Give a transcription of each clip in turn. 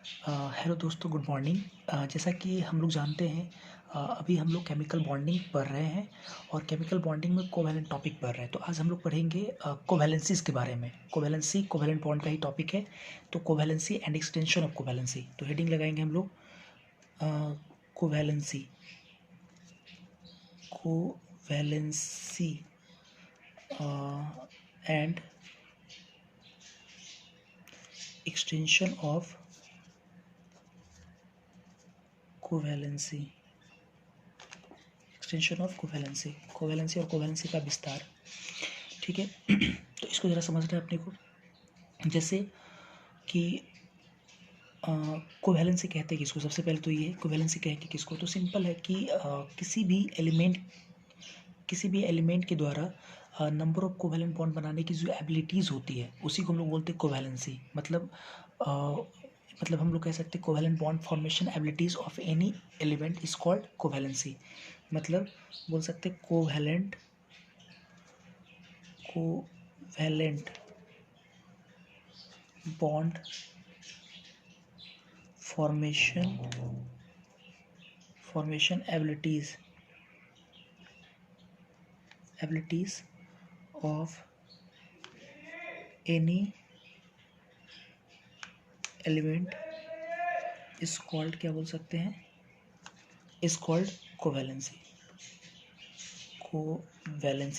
Hello दोस्तों, good morning. जैसा कि हम लोग जानते हैं, अभी हम लोग केमिकल बॉन्डिंग पढ़ रहे हैं और केमिकल बॉन्डिंग में कोवैलेंट टॉपिक पढ़ रहे हैं। तो आज हम लोग पढ़ेंगे कोवैलेंसीज के बारे में। कोवैलेंसी कोवैलेंट बॉन्ड का ही टॉपिक है। तो covalency and extension of covalency, तो हेडिंग लगाएंगे हम लोग covalency covalency and extension of covalency. Extension of covalency, covalency और कोवैलेंसी का विस्तार। ठीक है। तो इसको ज़रा समझना है अपने को। जैसे कि कोवैलेंसी कहते हैं किसको, सबसे पहले तो ये कोवैलेंसी कहेंगे किसको। तो सिंपल है कि किसी भी एलिमेंट के द्वारा नंबर ऑफ कोवैलेंट बॉन्ड बनाने की जो एबिलिटीज़ होती है उसी को हम लोग बोलते हैं कोवैलेंसी। मतलब हम लोग कह सकते हैं covalent bond formation abilities of any element is called covalency. मतलब बोल सकते हैं covalent bond formation abilities of any element is called, क्या बोल सकते हैं, इज कॉल्ड कोवैलेंसी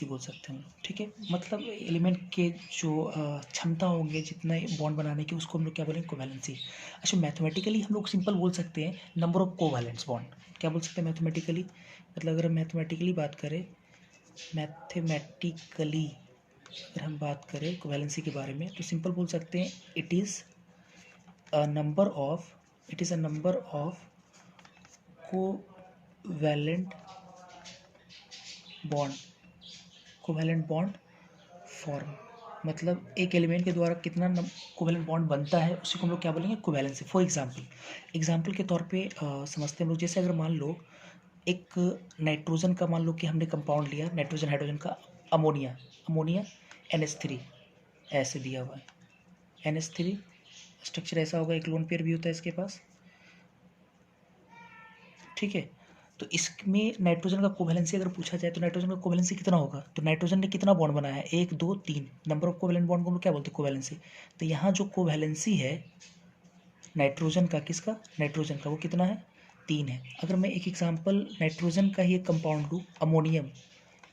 बोल सकते हैं हम लोग। ठीक है। मतलब एलिमेंट के जो क्षमता होंगे जितना बॉन्ड बनाने की, उसको हम लोग क्या बोलेंगे, कोवैलेंसी। अच्छा, मैथमेटिकली हम लोग सिंपल बोल सकते हैं नंबर ऑफ कोवैलेंट्स बॉन्ड। क्या बोल सकते हैं मैथमेटिकली? मतलब अगर हम मैथमेटिकली बात करें अगर हम बात करें कोवैलेंसी के बारे में, तो सिंपल बोल सकते हैं it is a number of covalent bond form. मतलब एक एलिमेंट के द्वारा कितना कोवैलेंट बॉन्ड बनता है उसी को हम लोग क्या बोलेंगे, कोवैलेंसी। फॉर एग्जाम्पल के तौर पे समझते हैं हम लोग। जैसे अगर मान लो एक नाइट्रोजन का, मान लो कि हमने कंपाउंड लिया नाइट्रोजन हाइड्रोजन का, अमोनिया NH3 ऐसे दिया हुआ है। NH3 स्ट्रक्चर ऐसा होगा, एक लोन पेयर भी होता है इसके पास। ठीक है। तो इसमें नाइट्रोजन का कोवैलेंसी अगर पूछा जाए तो नाइट्रोजन का कोवैलेंसी कितना होगा, तो नाइट्रोजन ने कितना बॉन्ड बनाया है, 1 2 3। नंबर ऑफ कोवैलेंट बॉन्ड को हम लोग क्या बोलते हैं, कोवैलेंसी। तो यहाँ जो कोवैलेंसी है नाइट्रोजन का, किसका, नाइट्रोजन का, वो कितना है, 3 है। अगर मैं एक एग्जांपल नाइट्रोजन का ही एक कंपाउंड लूँ, अमोनियम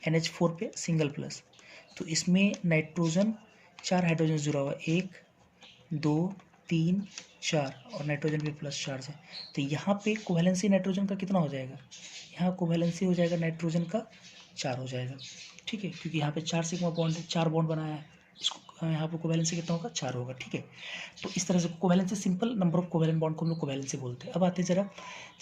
NH4 पे सिंगल प्लस, तो इसमें नाइट्रोजन 4 हाइड्रोजन जुड़ा हुआ, 1 2 3 4, और नाइट्रोजन भी प्लस चार्ज है। तो यहाँ पे कोवैलेंसी नाइट्रोजन का कितना हो जाएगा, यहाँ कोवैलेंसी हो जाएगा नाइट्रोजन का 4 हो जाएगा। ठीक है, क्योंकि यहाँ पे 4 सिग्मा बॉन्ड है, 4 बॉन्ड बनाया है, इसको यहाँ पे कोवैलेंसी कितना होगा, 4 होगा। ठीक है। तो इस तरह से covalency, simple number of covalent bond को हम लोग कोवैलेंसी बोलते हैं। अब आते हैं जरा,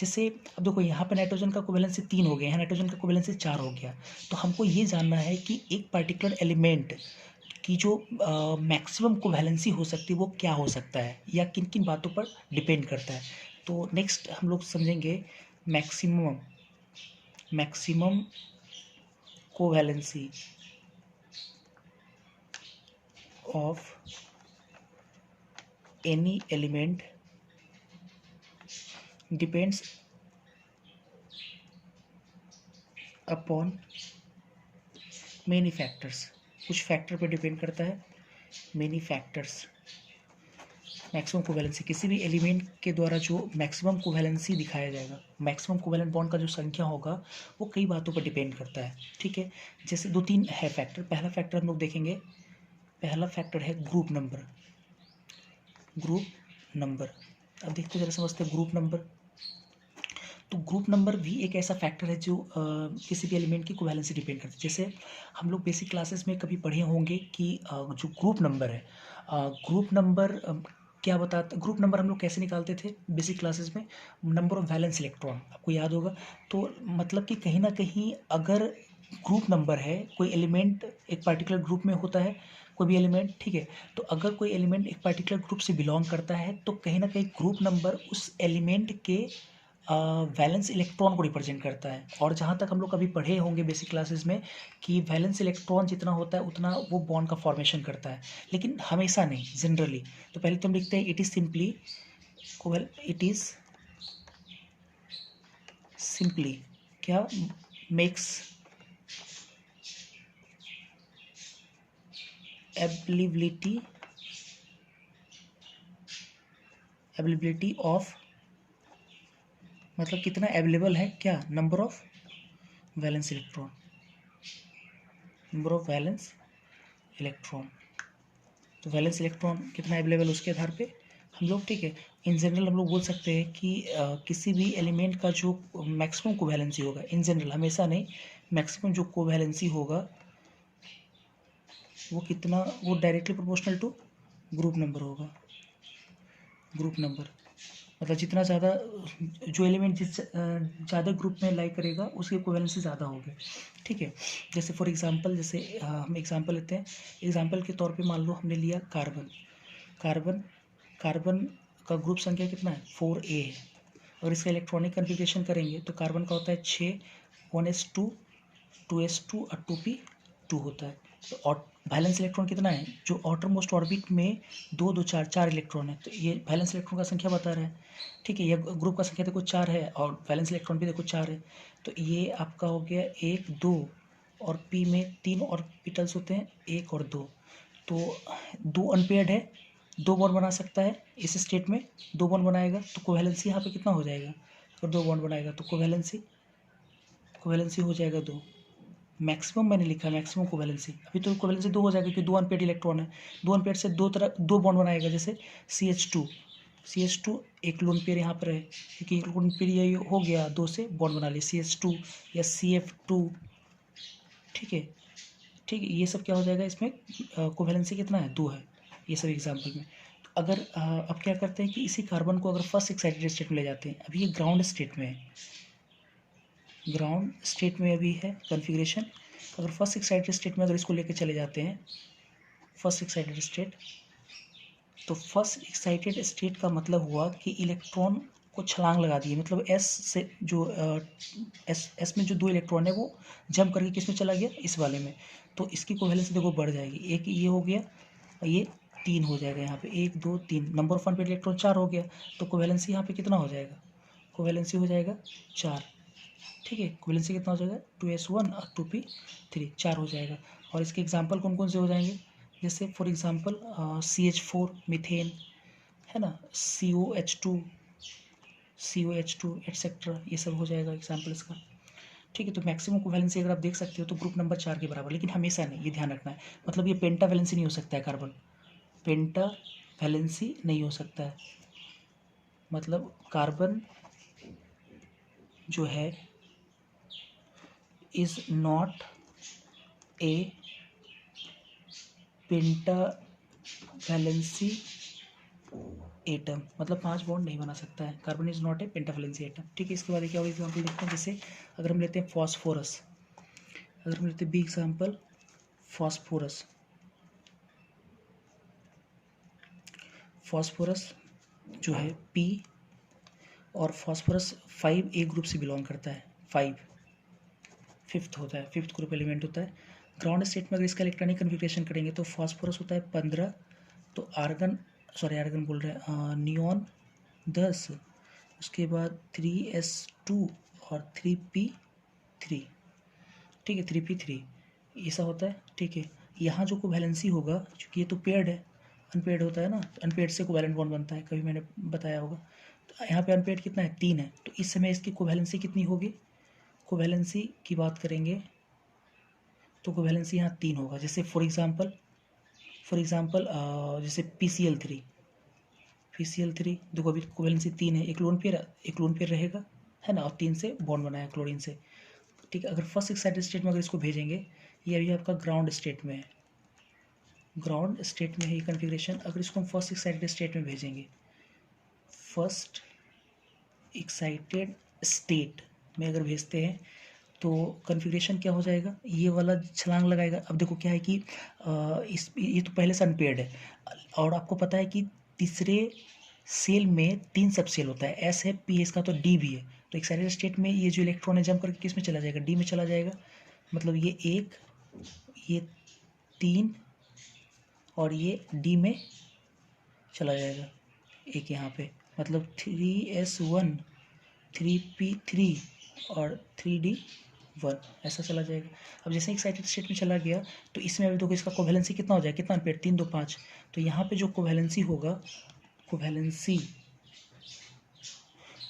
जैसे अब देखो यहाँ पे नाइट्रोजन का कोवैलेंसी 3 हो गया, यहाँ नाइट्रोजन का कोवैलेंसी 4 हो गया। तो हमको ये जानना है कि एक पर्टिकुलर एलिमेंट की जो मैक्सिमम कोवैलेंसी हो सकती है वो क्या हो सकता है, या किन किन बातों पर डिपेंड करता है। तो नेक्स्ट हम लोग समझेंगे maximum covalency of any element depends upon many factors. कुछ फैक्टर पर डिपेंड करता है, मेनी फैक्टर्स। मैक्सिमम कोवैलेंसी, किसी भी एलिमेंट के द्वारा जो मैक्सिमम कोवैलेंसी दिखाया जाएगा, मैक्सिमम कोवैलेंट बॉन्ड का जो संख्या होगा वो कई बातों पर डिपेंड करता है। ठीक है। जैसे 2 3 है फैक्टर। पहला फैक्टर हम लोग देखेंगे, पहला फैक्टर है ग्रुप नंबर। अब देखते जरा समझते हैं ग्रुप नंबर। तो ग्रुप नंबर भी एक ऐसा फैक्टर है जो किसी भी एलिमेंट की कोवैलेंसी डिपेंड करती है। जैसे हम लोग बेसिक क्लासेस में कभी पढ़े होंगे कि जो ग्रुप नंबर है, ग्रुप नंबर क्या बताता, ग्रुप नंबर हम लोग कैसे निकालते थे बेसिक क्लासेस में, नंबर ऑफ वैलेंस इलेक्ट्रॉन, आपको याद होगा। तो मतलब कि कहीं ना कहीं अगर ग्रुप नंबर है, कोई एलिमेंट एक पर्टिकुलर ग्रुप में होता है, कोई भी एलिमेंट, ठीक है, तो अगर कोई एलिमेंट एक पर्टिकुलर ग्रुप से बिलोंग करता है तो कहीं ना कहीं ग्रुप नंबर उस एलिमेंट के वैलेंस इलेक्ट्रॉन को रिप्रेजेंट करता है। और जहाँ तक हम लोग कभी पढ़े होंगे बेसिक क्लासेस में कि वैलेंस इलेक्ट्रॉन जितना होता है उतना वो बॉन्ड का फॉर्मेशन करता है, लेकिन हमेशा नहीं, जनरली। तो पहले तो हम लिखते हैं it is simply it is simply क्या मेक्स एबिलिटी ऑफ, मतलब कितना अवेलेबल है क्या, number of valence electron, number of valence electron. तो वैलेंस इलेक्ट्रॉन कितना अवेलेबल उसके आधार पे हम लोग, ठीक है, इन जनरल हम लोग बोल सकते हैं कि किसी भी एलिमेंट का जो मैक्सिमम कोवैलेंसी होगा, इन जनरल हमेशा नहीं, मैक्सिमम जो कोवैलेंसी होगा वो कितना, वो directly proportional to group number होगा। ग्रुप नंबर मतलब जितना ज़्यादा जो एलिमेंट जिस ज़्यादा ग्रुप में लाई करेगा उसकी कोवैलेंसी ज़्यादा होगी, ठीक है। जैसे फॉर एग्जांपल, जैसे हम एग्जांपल लेते हैं, एग्जांपल के तौर पे मान लो हमने लिया कार्बन। कार्बन कार्बन का ग्रुप संख्या कितना है, 4a है। और इसका इलेक्ट्रॉनिक कन्फिग्रेशन करेंगे तो कार्बन का होता है 6, 1s2, 2s2 और 2p2 होता है। तो और वैलेंस इलेक्ट्रॉन कितना है, जो आउटर मोस्ट ऑर्बिट में 2 2 4 4 इलेक्ट्रॉन है, तो ये वैलेंस इलेक्ट्रॉन का संख्या बता रहा है, ठीक है। ये ग्रुप का संख्या देखो 4 है और वैलेंस इलेक्ट्रॉन भी देखो 4 है, तो ये आपका हो गया 1 2, और पी में 3 ऑर्बिटल्स होते हैं, 1 और 2, तो 2 अनपेयर्ड है, 2 बॉन्ड बना सकता है इस स्टेट में, 2 बॉन्ड बनाएगा तो कोवैलेंसी यहाँ पे कितना हो जाएगा, अगर 2 बॉन्ड बनाएगा तो कोवैलेंसी हो जाएगा 2। मैक्सिमम मैंने लिखा है, मैक्सिमम कोवैलेंसी, अभी तो कोवैलेंसी 2 हो जाएगा क्योंकि 2 अनपेयर्ड इलेक्ट्रॉन है, 2 अनपेयर्ड से दो बॉन्ड बनाएगा, जैसे CH2 एक लोन पेयर यहाँ पर है क्योंकि एक लोन पेयर ये हो गया, 2 से बॉन्ड बना लिया CH2 या CF2, ठीक है, ठीक है। ये सब क्या हो जाएगा, इसमें कोवैलेंसी कितना है, 2 है, ये सब एग्जाम्पल में। तो अगर अब क्या करते हैं कि इसी कार्बन को अगर फर्स्ट एक्साइटेड स्टेट में ले जाते हैं, अभी ये ग्राउंड स्टेट में है, ग्राउंड स्टेट में अभी है कन्फिग्रेशन, अगर फर्स्ट एक्साइटेड स्टेट में अगर इसको लेके चले जाते हैं फर्स्ट एक्साइटेड स्टेट, तो फर्स्ट एक्साइटेड स्टेट का मतलब हुआ कि इलेक्ट्रॉन को छलांग लगा दिए, मतलब एस से जो एस में जो 2 इलेक्ट्रॉन है वो जंप करके किस में चला गया, इस वाले में, तो इसकी कोवैलेंसी देखो बढ़ जाएगी, एक ये हो गया और ये 3 हो जाएगा, यहाँ पे 1 2 3, नंबर ऑफ अनपेयर्ड इलेक्ट्रॉन 4 हो गया, तो कोवैलेंसी यहाँ पे कितना हो जाएगा, कोवैलेंसी हो जाएगा 4, ठीक है। कोवैलेंसी कितना हो जाएगा, 2s1 और 2p3, 4 हो जाएगा। और इसके एग्जाम्पल कौन कौन से हो जाएंगे, जैसे फॉर एग्जांपल CH4 मीथेन है ना, COH2 एट्सेट्रा, ये सब हो जाएगा एग्जाम्पल इसका, ठीक है। तो मैक्सिमम कोवैलेंसी अगर आप देख सकते हो तो ग्रुप नंबर 4 के बराबर, लेकिन हमेशा नहीं, ये ध्यान रखना है, मतलब ये पेंटा वैलेंसी नहीं हो सकता है, कार्बन पेंटा वैलेंसी नहीं हो सकता है, मतलब कार्बन जो है is not a pentavalency atom, मतलब 5 बॉन्ड नहीं बना सकता है, carbon is not a pentavalency atom, ठीक है। इसके बाद क्या और एग्जाम्पल देखते हैं, जैसे अगर हम लेते हैं फॉस्फोरस, अगर हम लेते हैं बी एग्जाम्पल फॉस्फोरस, फॉस्फोरस जो है पी, और फॉस्फोरस 5A ग्रुप से बिलोंग करता है, 5 फिफ्थ होता है, फिफ्थ ग्रुप एलिमेंट होता है। ग्राउंड स्टेट में अगर इसका इलेक्ट्रॉनिक कन्फिग्रेशन करेंगे तो फॉस्फोरस होता है 15, तो आर्गन बोल रहे हैं, नियॉन 10, उसके बाद 3s2 और 3p3, ठीक है, 3p3 ऐसा होता है, ठीक है। यहाँ जो कोवैलेंसी होगा, क्योंकि ये तो पेयर्ड है, अनपेयर्ड होता है ना, अनपेयर्ड से कोवैलेंट बॉन्ड बनता है, कभी मैंने बताया होगा, तो यहाँ पे अनपेयर्ड कितना है, 3 है, तो इस समय इसकी कोवैलेंसी कितनी होगी, कोवैलेंसी की बात करेंगे तो कोवैलेंसी यहाँ 3 होगा, जैसे फॉर एग्जांपल जैसे PCl3 देखो अभी कोवैलेंसी 3 है, एक लोन पेयर रहेगा, है ना, और 3 से बॉन्ड बनाया क्लोरीन से, ठीक है। अगर फर्स्ट एक्साइटेड स्टेट में अगर इसको भेजेंगे, ये अभी आपका ग्राउंड स्टेट में है, ग्राउंड स्टेट में है ये कन्फिग्रेशन, अगर इसको हम फर्स्ट एक्साइटेड स्टेट में भेजेंगे, फर्स्ट एक्साइटेड स्टेट में अगर भेजते हैं तो कन्फिग्रेशन क्या हो जाएगा, ये वाला छलांग लगाएगा। अब देखो क्या है कि ये तो पहले से अनपेयर्ड है, और आपको पता है कि तीसरे सेल में 3 सब सेल होता है, S है, P है, इसका तो D भी है, तो एक्साइटेड स्टेट में ये जो इलेक्ट्रॉन है जंप करके किस में चला जाएगा, D में चला जाएगा, मतलब ये 1, ये 3 और ये D में चला जाएगा, एक यहाँ पे, मतलब 3s1 3p3 और 3d1 ऐसा चला जाएगा। अब जैसे एक्साइटेड स्टेट में चला गया तो इसमें अभी देखो इसका कोवैलेंसी कितना हो जाएगा, कितना अनपेयर, 3 2 5। तो यहाँ पे जो कोवैलेंसी होगा, कोवैलेंसी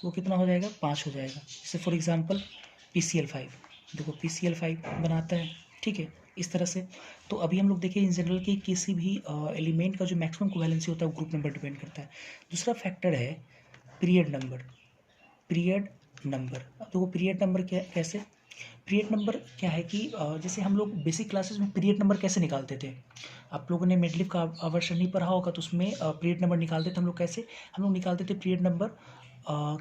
वो कितना हो जाएगा, 5 हो जाएगा। जैसे फॉर एग्जांपल PCl5, देखो PCl5 बनाता है, ठीक है, इस तरह से। तो अभी हम लोग देखें इन जनरल कि किसी भी एलिमेंट का जो मैक्सिमम कोवैलेंसी होता है वो ग्रुप नंबर डिपेंड करता है। दूसरा फैक्टर है पीरियड नंबर। पीरियड नंबर, अब देखो पीरियड नंबर क्या, कैसे पीरियड नंबर क्या है कि जैसे हम लोग बेसिक क्लासेस में पीरियड नंबर कैसे निकालते थे, आप लोगों ने मेडलिफ का आवर्षण नहीं पढ़ा होगा, तो उसमें पीरियड नंबर निकालते थे हम लोग। कैसे हम लोग निकालते थे पीरियड नंबर,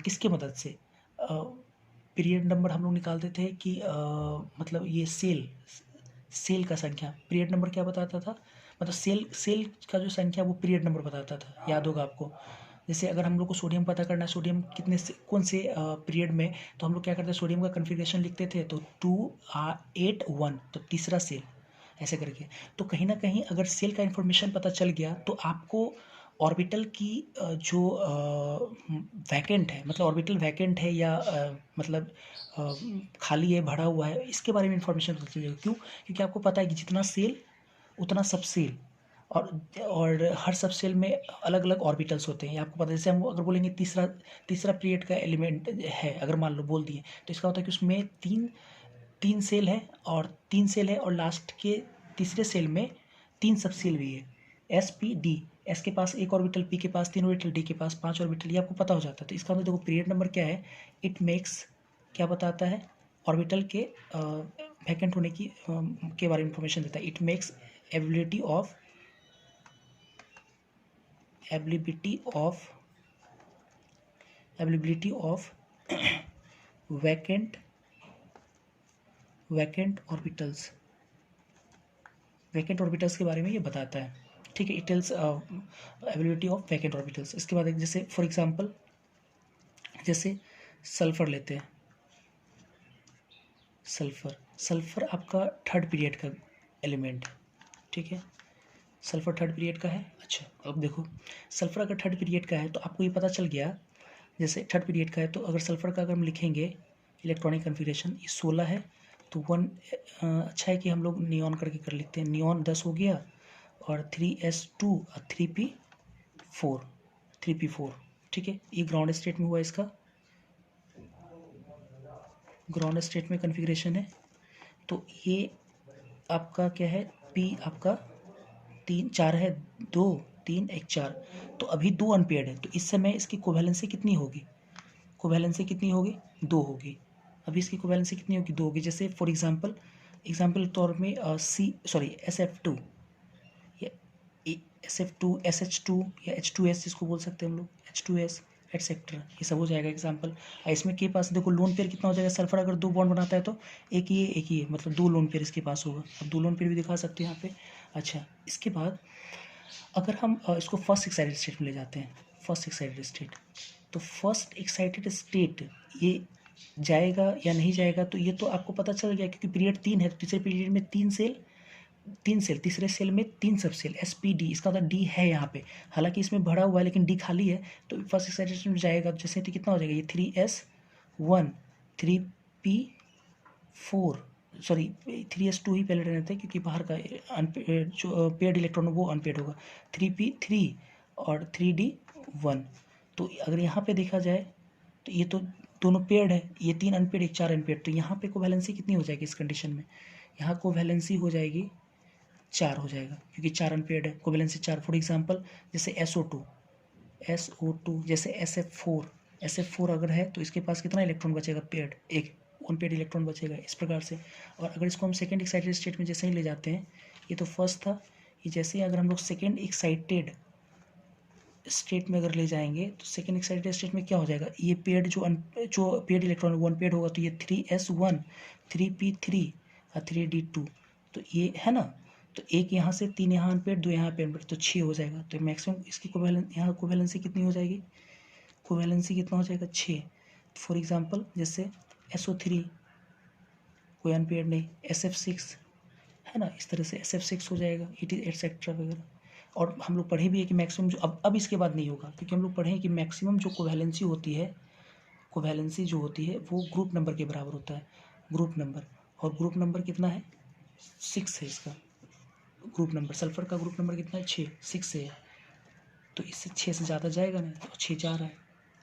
किसके मदद से, पीरियड नंबर हम लोग निकालते थे कि मतलब ये सेल का संख्या, पीरियड नंबर क्या बताता था, मतलब सेल का जो संख्या वो पीरियड नंबर बताता था, याद होगा आपको। जैसे अगर हम लोग को सोडियम पता करना है, सोडियम कितने से कौन से पीरियड में, तो हम लोग क्या करते हैं, सोडियम का कन्फिग्रेशन लिखते थे, तो 2 8 1, तो तीसरा सेल, ऐसे करके। तो कहीं ना कहीं अगर सेल का इन्फॉर्मेशन पता चल गया तो आपको ऑर्बिटल की जो वैकेंट है, मतलब ऑर्बिटल वैकेंट है या मतलब खाली है, भरा हुआ है, इसके बारे में इंफॉर्मेशन पता चलेगा। क्यों? क्योंकि आपको पता है कि जितना सेल उतना सब सेल, और हर सब सेल में अलग अलग ऑर्बिटल्स होते हैं, ये आपको पता है। जैसे हम अगर बोलेंगे तीसरा तीसरा पीरियड का एलिमेंट है, अगर मान लो बोल दिए, तो इसका होता है कि उसमें तीन तीन सेल है, और तीन सेल है, और लास्ट के तीसरे सेल में तीन सब सेल भी है, SP D। एस के पास एक ऑर्बिटल, पी के पास तीन ऑर्बिटल, डी के पास 5 ऑर्बिटल, ये आपको पता हो जाता है। तो इसका मतलब देखो पीरियड नंबर क्या है, इट मेक्स, क्या बताता है, ऑर्बिटल के वैकेंट होने की के बारे में इंफॉर्मेशन देता है। It makes ability of availability of vacant orbitals के बारे में ये बताता है, ठीक है। It tells availability of vacant orbitals. इसके बाद जैसे फॉर एग्जांपल, जैसे सल्फर लेते हैं, सल्फर आपका थर्ड पीरियड का एलिमेंट है, ठीक है, सल्फर थर्ड पीरियड का है। अच्छा, अब देखो सल्फर अगर थर्ड पीरियड का है तो आपको ये पता चल गया, जैसे थर्ड पीरियड का है, तो अगर सल्फर का अगर हम लिखेंगे इलेक्ट्रॉनिक कन्फिग्रेशन, ये 16 है, तो 1 अच्छा है कि हम लोग नियॉन करके कर लिखते हैं, नियॉन 10 हो गया, और 3s2 और 3p4, ठीक है। ये ग्राउंड स्टेट में हुआ, इसका ग्राउंड स्टेट में कन्फिग्रेशन है। तो ये आपका क्या है, p आपका 3 4 है, 2 3 1 4, तो अभी 2 अनपेयर्ड है, तो इस समय इसकी कोवैलेंसी कितनी होगी, कोवैलेंसी कितनी होगी, 2 होगी। अभी इसकी कोवैलेंसी कितनी होगी, 2 होगी। जैसे फॉर एग्जांपल तौर में SF2 या SF2 SH2 या H2S जिसको बोल सकते हैं हम लोग, H2S एटसेट्रा, ये सब हो जाएगा एग्जाम्पल। इसमें के पास देखो लोन पेयर कितना हो जाएगा, सल्फर अगर 2 बॉन्ड बनाता है तो एक ही है, मतलब 2 लोन पेयर इसके पास होगा। अब 2 लोन पेयर भी दिखा सकते हैं यहाँ पे। अच्छा, इसके बाद अगर हम इसको फर्स्ट एक्साइटेड स्टेट में ले जाते हैं, फर्स्ट एक्साइटेड स्टेट, तो फर्स्ट एक्साइटेड स्टेट ये जाएगा या नहीं जाएगा, तो ये तो आपको पता चल गया, क्योंकि पीरियड 3 है, तो तीसरे पीरियड में 3 सेल, तीसरे सेल में 3 सब सेल, SPD, इसका मतलब D है यहाँ पे, हालांकि इसमें भरा हुआ है लेकिन D खाली है, तो फर्स्ट एक्साइटेशन में जाएगा। जैसे तो कितना हो जाएगा, ये 3s1 3p4, सॉरी 3s2 ही पहले रहता है, क्योंकि बाहर का जो पेड इलेक्ट्रॉन वो अनपेड होगा, 3p3 और 3d1। तो अगर यहाँ पे देखा जाए तो ये तो दोनों पेड है, ये 3 अनपेड 1 4 अनपेड, तो यहाँ पे कोवैलेंसी कितनी हो जाएगी इस कंडीशन में, यहाँ कोवैलेंसी हो जाएगी 4 हो जाएगा, क्योंकि 4 अनपेड है, कोवैलेंसी 4। फॉर एग्जांपल जैसे SO2 जैसे SF4 अगर है तो इसके पास कितना इलेक्ट्रॉन बचेगा, पेड, एक अनपेड इलेक्ट्रॉन बचेगा, इस प्रकार से। और अगर इसको हम सेकेंड एक्साइटेड स्टेट में जैसे ही ले जाते हैं, ये तो फर्स्ट था, ये जैसे ही अगर हम लोग सेकेंड एक्साइटेड स्टेट में अगर ले जाएंगे, तो सेकेंड एक्साइटेड स्टेट में क्या हो जाएगा, ये पेड जो पेड इलेक्ट्रॉन वन पेड होगा, तो ये 3s1 3p3 और 3d2, तो ये है ना, तो एक यहाँ से 3 यहाँ अनपेड, 2 यहाँ पे अनपेड, तो 6 हो जाएगा। तो मैक्सिमम इसकी यहाँ कोवैलेंसी कितनी हो जाएगी, कोवैलेंसी कितना हो जाएगा, 6। फॉर एग्जांपल जैसे SO3 कोई अनपेड नहीं, SF6 है ना, इस तरह से SF6 हो जाएगा, इट इज एटसेट्रा वगैरह। और हम लोग पढ़े भी है कि मैक्सिमम जो अब इसके बाद नहीं होगा, क्योंकि हम लोग पढ़े हैं कि मैक्सिमम जो कोवैलेंसी होती है, कोवैलेंसी जो होती है वो ग्रुप नंबर के बराबर होता है, ग्रुप नंबर। और ग्रुप नंबर कितना है? 6 है इसका ग्रुप नंबर। सल्फर का ग्रुप नंबर कितना है? 6, 6 से है, तो इससे 6 से ज़्यादा जाएगा नहीं, तो 6 जा रहा है।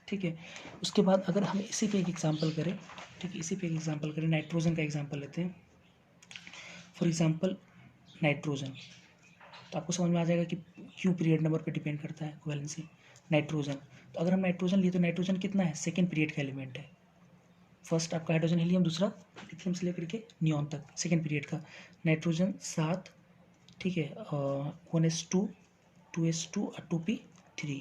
ठीक है, उसके बाद अगर हम इसी पे एक एग्जांपल करें, ठीक है, इसी पे एक एग्जांपल करें, नाइट्रोजन का एग्जांपल लेते हैं। फॉर एग्जांपल नाइट्रोजन, तो आपको समझ में आ जाएगा कि क्यों पीरियड नंबर पे डिपेंड करता है कोवैलेंसी। नाइट्रोजन, तो अगर हम नाइट्रोजन लिए तो नाइट्रोजन कितना है? सेकेंड पीरियड का एलिमेंट है। फर्स्ट आपका हाइड्रोजन हीलियम, दूसरा लिथियम से लेकर के नियॉन तक, सेकेंड पीरियड का। नाइट्रोजन 7, ठीक है, 1s2, 2s2 और 2p3।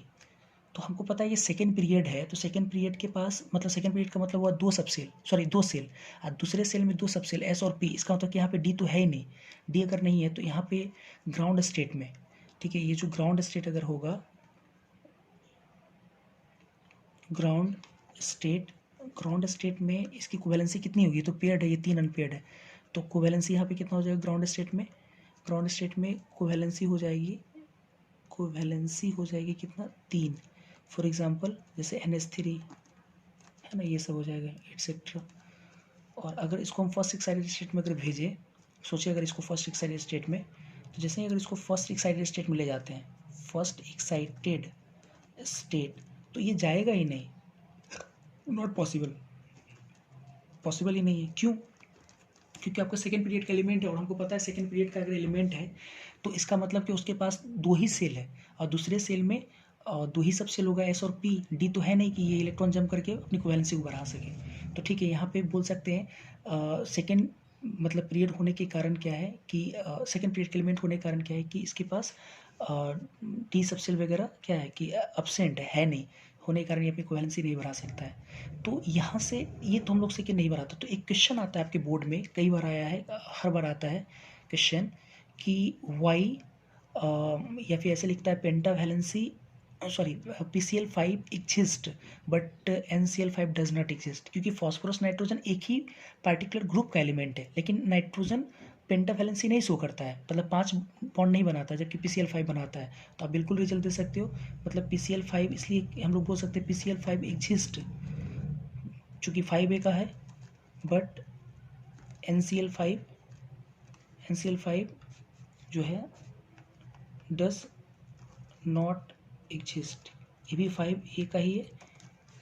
तो हमको पता है ये सेकेंड पीरियड है, तो सेकेंड पीरियड के पास मतलब सेकेंड पीरियड का मतलब हुआ 2 सबसेल, सॉरी 2 सेल, और दूसरे सेल में 2 सबसेल एस और पी। इसका मतलब कि यहाँ पे डी तो है ही नहीं। डी अगर नहीं है तो यहाँ पे ग्राउंड स्टेट में, ठीक है, ये जो ग्राउंड स्टेट अगर होगा, ग्राउंड स्टेट में इसकी कोवैलेंसी कितनी होगी? तो पेयर्ड है, ये 3 अनपेयर्ड है, तो कोवैलेंसी यहाँ पे कितना हो जाएगा ग्राउंड स्टेट में? ग्राउंड स्टेट में कोवैलेंसी हो जाएगी, कितना? 3। फॉर एग्जांपल जैसे NH3 है ना, ये सब हो जाएगा एटसेट्रा। और अगर इसको हम फर्स्ट एक्साइटेड स्टेट में अगर भेजें, सोचिए अगर इसको फर्स्ट एक्साइटेड स्टेट में, तो जैसे ही अगर इसको फर्स्ट एक्साइटेड स्टेट में ले जाते हैं, फर्स्ट एक्साइटेड स्टेट, तो ये जाएगा ही नहीं, नॉट पॉसिबल, पॉसिबल ही नहीं है। क्यों? क्योंकि आपका सेकेंड पीरियड का एलिमेंट है, और हमको पता है सेकेंड पीरियड का अगर एलिमेंट है तो इसका मतलब कि उसके पास 2 ही सेल है, और दूसरे सेल में 2 ही सब सेल होगा, एस और पी। डी तो है नहीं कि ये इलेक्ट्रॉन जम करके अपनी कोवैलेंसी को बढ़ा सके। तो ठीक है, यहाँ पे बोल सकते हैं सेकेंड मतलब पीरियड होने के कारण क्या है कि सेकेंड पीरियड के एलिमेंट होने के कारण क्या है कि इसके पास डी सब सेल वगैरह क्या है कि अब्सेंट है नहीं, होने के कारण ये अपनी कोवैलेंसी नहीं बढ़ा सकता है। तो यहाँ से ये तो हम लोग से कि नहीं बढ़ाता। तो एक क्वेश्चन आता है आपके बोर्ड में, कई बार आया है, हर बार आता है क्वेश्चन कि वाई या फिर ऐसे लिखता है pentavalency, sorry PCl5 exist but NCl5 does not exist, क्योंकि फॉस्फोरस नाइट्रोजन एक ही पार्टिकुलर ग्रुप का एलिमेंट है, लेकिन नाइट्रोजन पेंटावैलेंसी नहीं शो करता है, मतलब 5 बॉन्ड नहीं बनाता जबकि PCl5 बनाता है। तो आप बिल्कुल रिजल्ट दे सकते हो, मतलब PCl5, इसलिए हम लोग बोल सकते हैं PCl5 एग्जिस्ट, चूँकि 5A का है, बट NCl5 जो है डज नॉट एग्जिस्ट। ये भी 5A का ही है,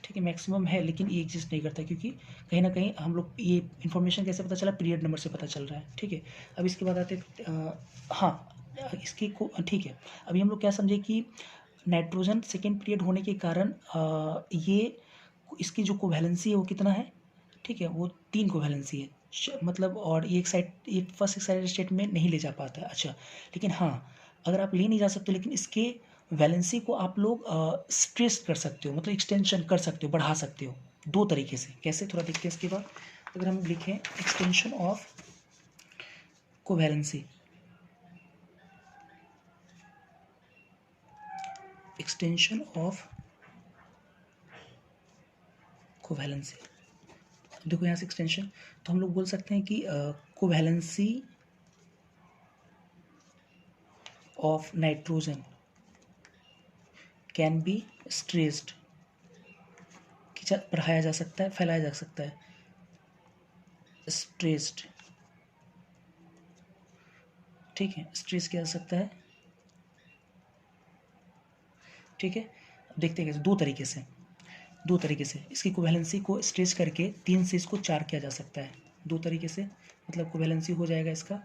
ठीक है, मैक्सिमम है, लेकिन ये एग्जिस्ट नहीं करता, क्योंकि कहीं ना कहीं हम लोग ये इन्फॉर्मेशन कैसे पता चला? पीरियड नंबर से पता चल रहा है। ठीक है, अब इसके बाद आते हाँ, इसके को ठीक है, अभी हम लोग क्या समझे कि नाइट्रोजन सेकेंड पीरियड होने के कारण ये इसकी जो कोवैलेंसी है वो कितना है? ठीक है, वो 3 कोवैलेंसी है, मतलब, और ये फर्स्ट एक्साइटेड स्टेट में नहीं ले जा पाता है। अच्छा, लेकिन हाँ, अगर आप ले नहीं जा सकते, लेकिन इसके वैलेंसी को आप लोग स्ट्रेस कर सकते हो, मतलब एक्सटेंशन कर सकते हो, बढ़ा सकते हो 2 तरीके से। कैसे? थोड़ा देखते हैं इसके बाद। अगर हम लिखें extension of covalency, extension of covalency, देखो यहाँ से एक्सटेंशन, तो हम लोग बोल सकते हैं कि covalency of nitrogen can be stressed, बढ़ाया जा सकता है, फैलाया जा सकता है, स्ट्रेस्ड, ठीक है, स्ट्रेस किया जा सकता है। ठीक है, अब देखते हैं कैसे, 2 तरीके से इसकी कोवैलेंसी को स्ट्रेच करके 3 से इसको 4 किया जा सकता है, 2 तरीके से, मतलब कोवैलेंसी हो जाएगा इसका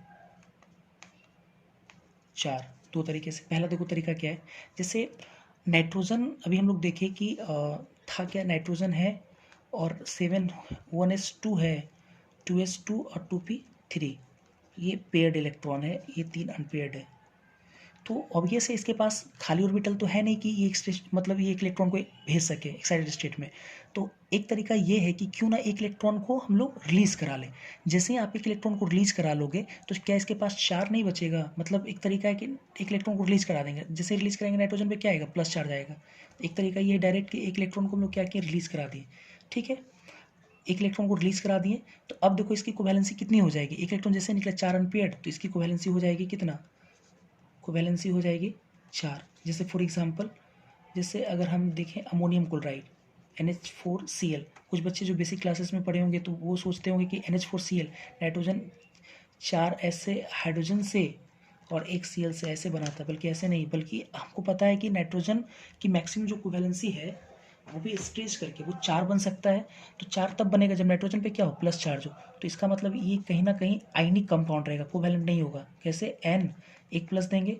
4, 2 तरीके से। पहला देखो तरीका क्या है, जैसे नाइट्रोजन अभी हम लोग देखें कि था क्या, नाइट्रोजन है और 7 1s2 है, 2s2 और 2p3, ये पेयर्ड इलेक्ट्रॉन है, ये 3 अनपेयर्ड है। तो ऑब्वियस है इसके पास खाली ऑर्बिटल तो है नहीं कि ये मतलब ये एक इलेक्ट्रॉन को भेज सके एक्साइटेड स्टेट में। तो एक तरीका ये है कि क्यों ना एक इलेक्ट्रॉन को हम लोग रिलीज़ करा लें। जैसे ही आप एक इलेक्ट्रॉन को रिलीज़ करा लोगे तो क्या इसके पास 4 नहीं बचेगा, मतलब एक तरीका है कि एक इलेक्ट्रॉन को रिलीज़ करा देंगे, जैसे रिलीज़ करेंगे नाइट्रोजन पे क्या आएगा? प्लस चार्ज आएगा। एक तरीका ये डायरेक्ट कि एक इलेक्ट्रॉन को हम लोग क्या किए? रिलीज़ करा दिए। ठीक है, एक इलेक्ट्रॉन को रिलीज़ करा दिए, तो अब देखो इसकी कोवैलेंसी कितनी हो जाएगी? एक इलेक्ट्रॉन जैसे निकला 4 अनपेयर्ड, तो इसकी कोवैलेंसी हो जाएगी कितना? कोवैलेंसी हो जाएगी चार। जैसे फॉर एग्जांपल, जैसे अगर हम देखें अमोनियम क्लोराइड NH4Cl, कुछ बच्चे जो बेसिक क्लासेस में पढ़े होंगे तो वो सोचते होंगे कि NH4Cl नाइट्रोजन 4 ऐसे हाइड्रोजन से और एक Cl से ऐसे बनाता है, बल्कि ऐसे नहीं, बल्कि हमको पता है कि नाइट्रोजन की मैक्सिमम जो कोवैलेंसी है वो भी स्ट्रेच करके वो 4 बन सकता है। तो 4 तब बनेगा जब नाइट्रोजन पे क्या हो, प्लस चार्ज हो। तो इसका मतलब ये कहीं ना कहीं आयनिक कंपाउंड रहेगा, कोवैलेंट नहीं होगा। कैसे, N एक प्लस देंगे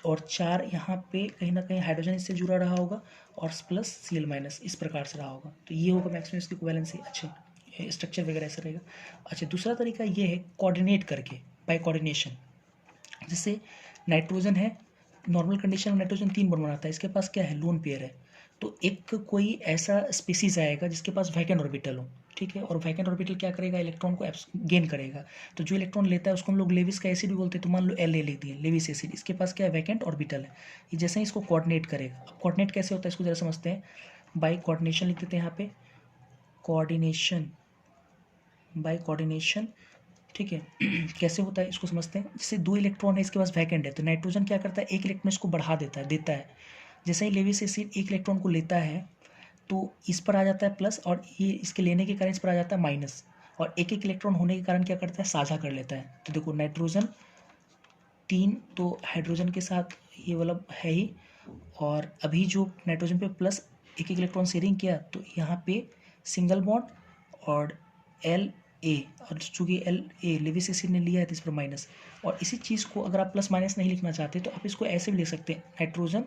और 4 यहाँ पे कहीं ना कहीं हाइड्रोजन इससे जुड़ा रहा होगा और प्लस Cl माइनस इस प्रकार से रहा होगा। तो ये होगा मैक्सिमम इसकी कोवैलेंसी। अच्छे स्ट्रक्चर वगैरह ऐसा रहेगा। अच्छा, दूसरा तरीका ये है कोऑर्डिनेट करके, बाय कोऑर्डिनेशन। जैसे नाइट्रोजन है, नॉर्मल कंडीशन में नाइट्रोजन 3 बॉन्ड बनाता है, इसके पास क्या है, लोन पेयर है। तो एक कोई ऐसा स्पीसीज आएगा जिसके पास वैकेंट ऑर्बिटल हो, ठीक है, और वैकेंट ऑर्बिटल क्या करेगा, इलेक्ट्रॉन को गेन करेगा। तो जो इलेक्ट्रॉन लेता है उसको हम लोग लेविस का एसिड भी बोलते हैं। तो मान लो L लिख दिए, लेविस एसिड, इसके पास क्या है, वैकेंट ऑर्बिटल है। ये जैसे ही इसको कोऑर्डिनेट करेगा। अब कोऑर्डिनेट कैसे होता है इसको जरा समझते हैं। बाय कोऑर्डिनेशन लिख देते हैं यहाँ पे, कोऑर्डिनेशन, बाय कोऑर्डिनेशन, ठीक है। कैसे होता है इसको समझते हैं। जैसे 2 इलेक्ट्रॉन है, इसके पास वैकेंट है, तो नाइट्रोजन क्या करता है, एक इलेक्ट्रॉन इसको बढ़ा देता है। जैसे ही लेविस एसिड एक इलेक्ट्रॉन को लेता है तो इस पर आ जाता है प्लस, और ये इसके लेने के कारण इस पर आ जाता है माइनस, और एक एक इलेक्ट्रॉन होने के कारण क्या करता है, साझा कर लेता है। तो देखो नाइट्रोजन 3 तो हाइड्रोजन के साथ ये वाला है ही, और अभी जो नाइट्रोजन पे प्लस एक एक इलेक्ट्रॉन शेयरिंग किया तो यहाँ पे सिंगल बॉन्ड और La, और चूंकि La लेविस एसिड ने लिया है तो इस पर माइनस। और इसी चीज़ को अगर आप प्लस माइनस नहीं लिखना चाहते तो आप इसको ऐसे भी लिख सकते हैं, नाइट्रोजन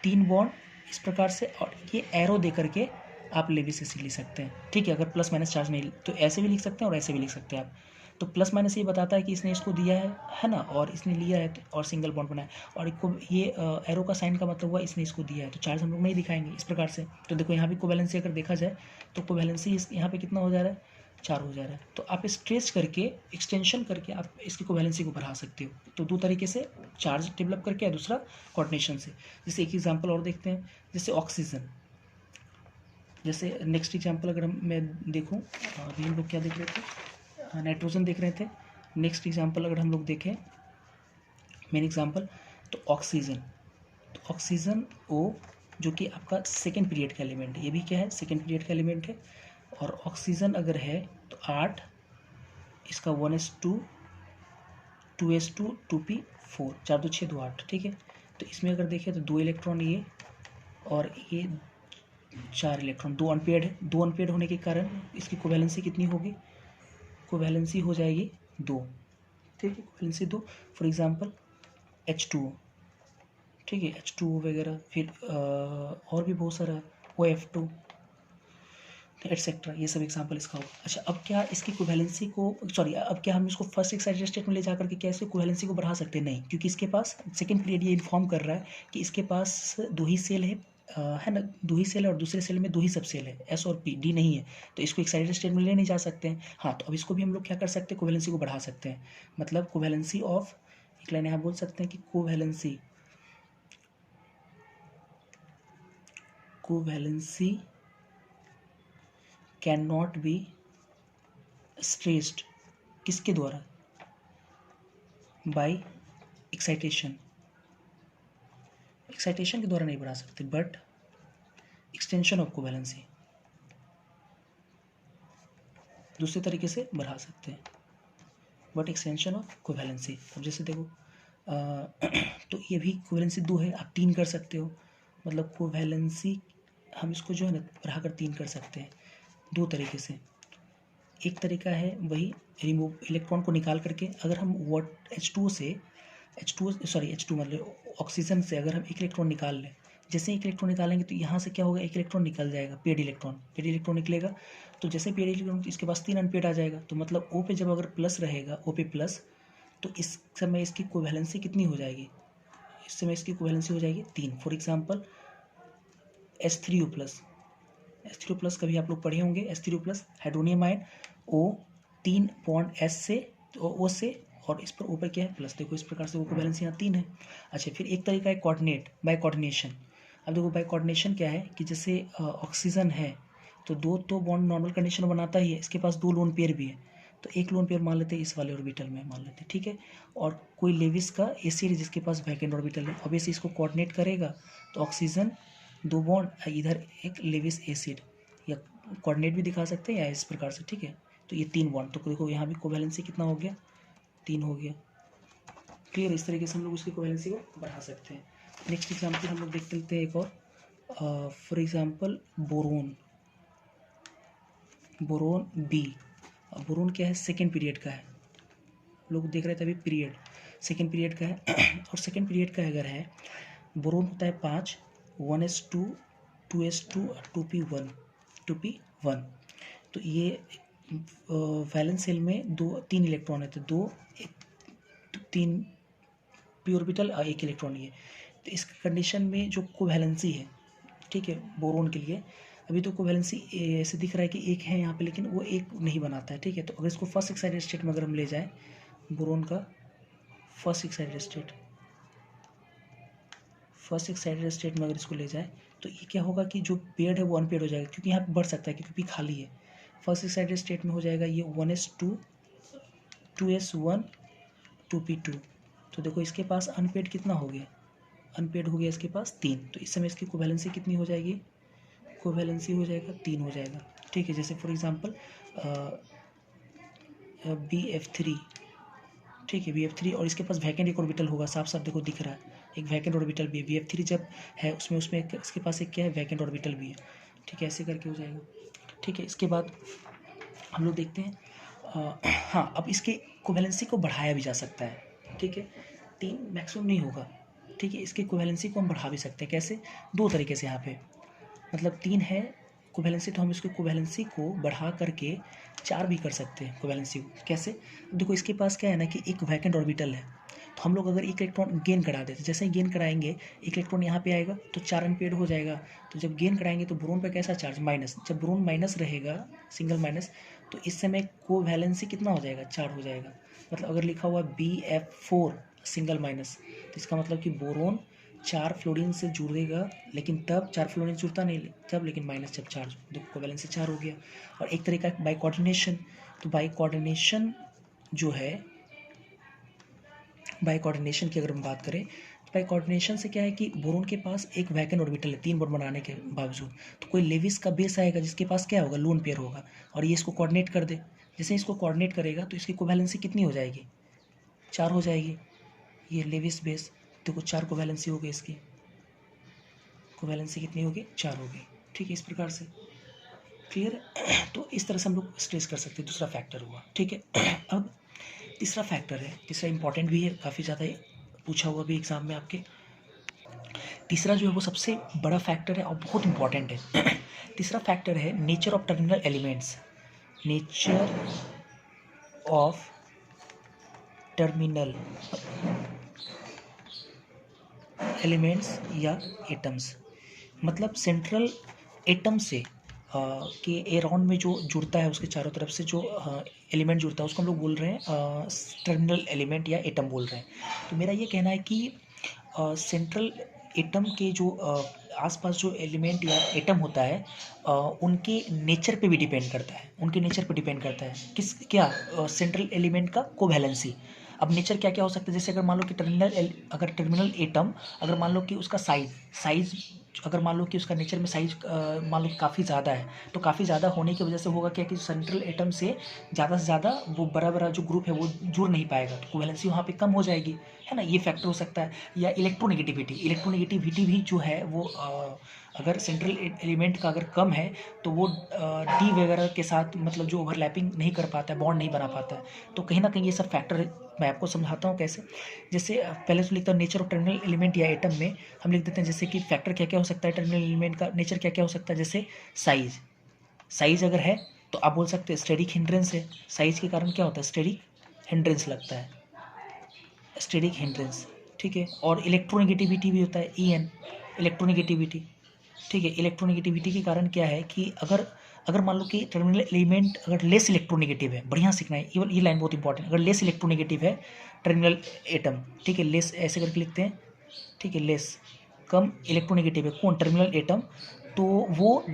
3 बॉन्ड इस प्रकार से, और ये एरो दे करके आप लेविस एसिड लिख सकते हैं, ठीक है। अगर प्लस माइनस चार्ज नहीं, तो ऐसे भी लिख सकते हैं और ऐसे भी लिख सकते हैं आप। तो प्लस माइनस ये बताता है कि इसने इसको दिया है ना, और इसने लिया है और सिंगल बॉन्ड बनाया, और इसको ये एरो का साइन का मतलब हुआ इसने इसको दिया है, तो चार्ज हम लोग नहीं दिखाएंगे इस प्रकार से। तो देखो यहाँ भी कोवैलेंसी अगर देखा जाए तो कोवैलेंसी यहाँ पे कितना हो जा रहा है, 4 हो जा रहा है। तो आप स्ट्रेच करके, एक्सटेंशन करके आप इसकी कोवैलेंसी को बढ़ा सकते हो। तो 2 तरीके से, चार्ज डेवलप करके या दूसरा कोऑर्डिनेशन से। जैसे एक एग्जांपल और देखते हैं, जैसे ऑक्सीजन। जैसे नेक्स्ट एग्जांपल अगर मैं देखूं, अभी हम लोग क्या देख रहे थे, नाइट्रोजन देख रहे थे। नेक्स्ट एग्जांपल अगर हम लोग देखें, मेन एग्जांपल, तो ऑक्सीजन। तो ऑक्सीजन O, जो कि आपका सेकेंड पीरियड का एलिमेंट है, ये भी क्या है, सेकेंड पीरियड का एलिमेंट है। और ऑक्सीजन अगर है तो 8, इसका 1s2 2s2 2p4, 4 2 6 2 8, ठीक है। तो इसमें अगर देखें तो 2 इलेक्ट्रॉन ये और ये 4 इलेक्ट्रॉन, 2 अनपेयर्ड है। 2 अनपेयर्ड होने के कारण इसकी कोवैलेंसी कितनी होगी, कोवैलेंसी हो जाएगी 2, ठीक है, कोवैलेंसी 2। फॉर एग्जांपल H2O, ठीक है, H2O वगैरह, फिर और भी बहुत सारा OF2 एटसेट्रा, ये सब एग्जांपल इसका होगा। अच्छा, अब क्या इसकी कोवैलेंसी को, सॉरी, अब क्या हम इसको फर्स्ट एक्साइटेड स्टेट में ले जाकर के क्या इसकी कोवैलेंसी को बढ़ा सकते हैं, नहीं, क्योंकि इसके पास सेकंड पीरियड ये इन्फॉर्म कर रहा है कि इसके पास 2 ही सेल है ना, 2 ही सेल है, और दूसरे सेल में 2 ही सब सेल है, S और P, D नहीं है। तो इसको एक्साइटेड स्टेट में ले नहीं जा सकते हैं। हाँ, तो अब इसको भी हम लोग क्या कर सकते हैं, कोवैलेंसी को बढ़ा सकते हैं। मतलब कोवैलेंसी ऑफ, एक लाइन यहाँ बोल सकते हैं कि covalency can not be stressed, किसके द्वारा, बाय एक्साइटेशन, एक्साइटेशन के द्वारा नहीं बढ़ा सकते, बट एक्सटेंशन ऑफ कोवैलेंसी दूसरे तरीके से बढ़ा सकते हैं, बट एक्सटेंशन ऑफ कोवैलेंसी। अब जैसे देखो तो ये भी कोवैलेंसी 2 है, आप 3 कर सकते हो। मतलब कोवैलेंसी हम इसको जो है ना बढ़ाकर 3 कर सकते हैं 2 तरीके से। एक तरीका है वही रिमूव, इलेक्ट्रॉन को निकाल करके, अगर हम H2 से H2 मतलब ऑक्सीजन से अगर हम एक इलेक्ट्रॉन निकाल लें, जैसे एक इलेक्ट्रॉन निकालेंगे तो यहाँ से क्या होगा, एक इलेक्ट्रॉन निकल जाएगा, पेड इलेक्ट्रॉन निकलेगा। तो जैसे पेड इलेक्ट्रॉन, इसके पास 3 अनपेड आ जाएगा। तो मतलब O पे जब अगर प्लस रहेगा, O पे प्लस, तो इस समय इसकी कोवैलेंसी कितनी हो जाएगी, इस समय इसकी कोवैलेंसी हो जाएगी 3। फॉर एग्जाम्पल H3O प्लस कभी आप लोग पढ़े होंगे, H3O+, hydronium ion, O 3 bond S से, O से, और इस पर ऊपर क्या है, प्लस। देखो इस प्रकार से वो कोवैलेंसी यहाँ 3 है। अच्छा, फिर एक तरीका है कोऑर्डिनेट, बाय कोऑर्डिनेशन। अब देखो बाय कोऑर्डिनेशन क्या है कि जैसे ऑक्सीजन है तो 2 तो बॉन्ड नॉर्मल कंडीशन बनाता ही है, इसके पास 2 लोन पेयर भी है। तो एक लोन पेयर मान लेते हैं इस वाले ऑर्बिटल में मान लेते हैं, ठीक है। और कोई लेविस का एसिड जिसके पास वैकेंट ऑर्बिटल है, ऑब्वियसली इसको कोऑर्डिनेट करेगा तो ऑक्सीजन 2 बॉन्ड, इधर एक लेविस एसिड, या कोऑर्डिनेट भी दिखा सकते हैं या इस प्रकार से, ठीक है। तो ये 3 बॉन्ड, तो देखो यहाँ भी कोवैलेंसी कितना हो गया, 3 हो गया। क्लियर, इस तरीके से हम लोग उसकी कोवैलेंसी को बढ़ा सकते हैं। नेक्स्ट एग्जाम्पल हम लोग देख लेते हैं एक और, for example boron, boron B. Boron क्या है, सेकेंड पीरियड का है, लोग देख रहे थे अभी पीरियड, सेकेंड पीरियड का है और सेकेंड पीरियड का अगर है, बोरोन होता है 5, 1s2, 2s2 और 2p1, तो ये वैलेंस शेल में 3 इलेक्ट्रॉन है, तो 3 पी ऑर्बिटल और 1 इलेक्ट्रॉन ये। तो इस कंडीशन में जो कोवैलेंसी है, ठीक है, बोरोन के लिए अभी तो कोवैलेंसी ऐसे दिख रहा है कि 1 है यहाँ पे, लेकिन वो 1 नहीं बनाता है, ठीक है। तो अगर इसको फर्स्ट एक्साइटेड स्टेट में अगर हम ले जाएं, बोरोन का फर्स्ट एक्साइटेड स्टेट में अगर इसको ले जाए, तो ये क्या होगा कि जो पेयर्ड है वो अनपेयर्ड हो जाएगा, क्योंकि यहाँ पे बढ़ सकता है क्योंकि पी खाली है। फर्स्ट एक्साइटेड स्टेट में हो जाएगा ये 1s2, 2s1, 2p2। तो देखो इसके पास अनपेयर्ड कितना हो गया, अनपेयर्ड हो गया इसके पास 3, तो इस समय इसकी कोवैलेंसी कितनी हो जाएगी, कोवैलेंसी हो जाएगा 3 हो जाएगा, ठीक है। जैसे फॉर एग्जांपल BF3, ठीक है, BF3 और इसके पास वैकेंट एक ऑर्बिटल होगा, साफ साफ देखो दिख रहा है एक वैकेंट ऑर्बिटल भी है, BF3 जब है उसमें इसके पास एक क्या है, वैकेंट ऑर्बिटल भी है, ठीक है, ऐसे करके हो जाएगा, ठीक है। इसके बाद हम लोग देखते हैं, हाँ, अब इसके कोवैलेंसी को बढ़ाया भी जा सकता है, ठीक है, 3 मैक्सिमम नहीं होगा, ठीक है। इसकी कोवैलेंसी को हम बढ़ा भी सकते हैं, कैसे, 2 तरीके से। यहाँ पे मतलब 3 है कोवैलेंसी, तो हम इसकी कोवैलेंसी को बढ़ा करके 4 भी कर सकते हैं कोवैलेंसी को, कैसे, देखो इसके पास क्या है ना कि एक वैकेंट ऑर्बिटल है, तो हम लोग अगर एक इलेक्ट्रॉन गेन करा देते, जैसे ही गेन कराएंगे एक इलेक्ट्रॉन यहाँ पे आएगा तो 4 अनपेयर्ड हो जाएगा, तो जब गेन कराएंगे तो बोरोन पे कैसा चार्ज, माइनस, जब बोरोन माइनस रहेगा, सिंगल माइनस, तो इस समय कोवैलेंसी कितना हो जाएगा, 4 हो जाएगा। मतलब अगर लिखा हुआ BF4 सिंगल माइनस, तो इसका मतलब कि बोरोन 4 फ्लोरीन से जुड़ेगा, लेकिन तब 4 फ्लोरीन जुड़ता नहीं तब, लेकिन माइनस जब 4, देखो कोवैलेंसी 4 हो गया। और एक तरीका बाई कोऑर्डिनेशन, तो बाई कोऑर्डिनेशन जो है, बाई कोऑर्डिनेशन की अगर हम बात करें, तो बाई कोऑर्डिनेशन से क्या है कि बोरोन के पास एक वैकेंट ऑर्बिटल है 3 बॉन्ड बनाने के बावजूद, तो कोई लेविस का बेस आएगा जिसके पास क्या होगा, लोन पेयर होगा, और ये इसको कोऑर्डिनेट कर दे, जैसे इसको कोऑर्डिनेट करेगा तो इसकी कोवैलेंसी कितनी हो जाएगी, 4 हो जाएगी। ये लेविस बेस, देखो 4 कोवैलेंसी हो गई, इसकी कोवैलेंसी कितनी होगी, 4 होगी, ठीक है, इस प्रकार से। क्लियर है, तो इस तरह से हम लोग स्ट्रेस कर सकते हैं, दूसरा फैक्टर हुआ, ठीक है। अब तीसरा फैक्टर है, तीसरा इंपॉर्टेंट भी है, काफ़ी ज़्यादा पूछा हुआ भी एग्जाम में आपके। तीसरा जो है वो सबसे बड़ा फैक्टर है और बहुत इंपॉर्टेंट है। तीसरा फैक्टर है nature of terminal elements, nature of terminal elements या एटम्स, मतलब सेंट्रल एटम से के अराउंड में जो जुड़ता है, उसके चारों तरफ से जो एलिमेंट जुड़ता है उसको हम लोग बोल रहे हैं टर्मिनल एलिमेंट या एटम बोल रहे हैं। तो मेरा ये कहना है कि सेंट्रल एटम के जो आसपास जो एलिमेंट या एटम होता है उनके नेचर पे भी डिपेंड करता है, उनके नेचर पे डिपेंड करता है किस क्या, सेंट्रल एलिमेंट का कोवैलेंसी। अब नेचर क्या क्या हो सकता है, जैसे अगर मान लो कि टर्मिनल एटम अगर मान लो कि उसका साइज अगर मान लो कि उसका नेचर में साइज मान लो काफ़ी ज़्यादा है, तो काफ़ी ज़्यादा होने की वजह से होगा क्या कि सेंट्रल एटम से ज़्यादा वो बड़ा जो ग्रुप है वो जुड़ नहीं पाएगा, तो कोवैलेंसी वहाँ पे कम हो जाएगी, है ना, ये फैक्टर हो सकता है। या इलेक्ट्रोनेगेटिविटी भी जो है वो अगर सेंट्रल एलिमेंट का अगर कम है तो वो डी वगैरह के साथ मतलब जो ओवरलैपिंग नहीं कर पाता है, बॉन्ड नहीं बना पाता है, तो कहीं ना कहीं ये सब फैक्टर मैं आपको समझाता हूँ कैसे। जैसे पहले तो लिखता हूँ नेचर ऑफ टर्मिनल एलिमेंट या एटम में हम लिख देते हैं जैसे कि फैक्टर क्या क्या हो सकता है, टर्मिनल एलिमेंट का नेचर क्या क्या हो सकता है, जैसे साइज अगर है तो आप बोल सकते हैं स्टेरिक हिंड्रेंस है, साइज के कारण क्या होता है, स्टेरिक हिंड्रेंस लगता है, स्टेरिक हिंड्रेंस, ठीक है। और इलेक्ट्रोनेगेटिविटी भी होता है, EN इलेक्ट्रोनेगेटिविटी, ठीक है। इलेक्ट्रोनेगेटिविटी के कारण क्या है कि अगर मान लो कि टर्मिनल एलिमेंट अगर लेस इलेक्ट्रोनेगेटिव है, बढ़िया सीखना है ये लाइन बहुत इंपॉर्टेंट, अगर लेस इलेक्ट्रोनेगेटिव है टर्मिनल एटम, ठीक है, लेस ऐसे करके लिखते हैं, ठीक है, लेस कम इलेक्ट्रोनेगेटिव है कौन, टर्मिनल एटम, तो वो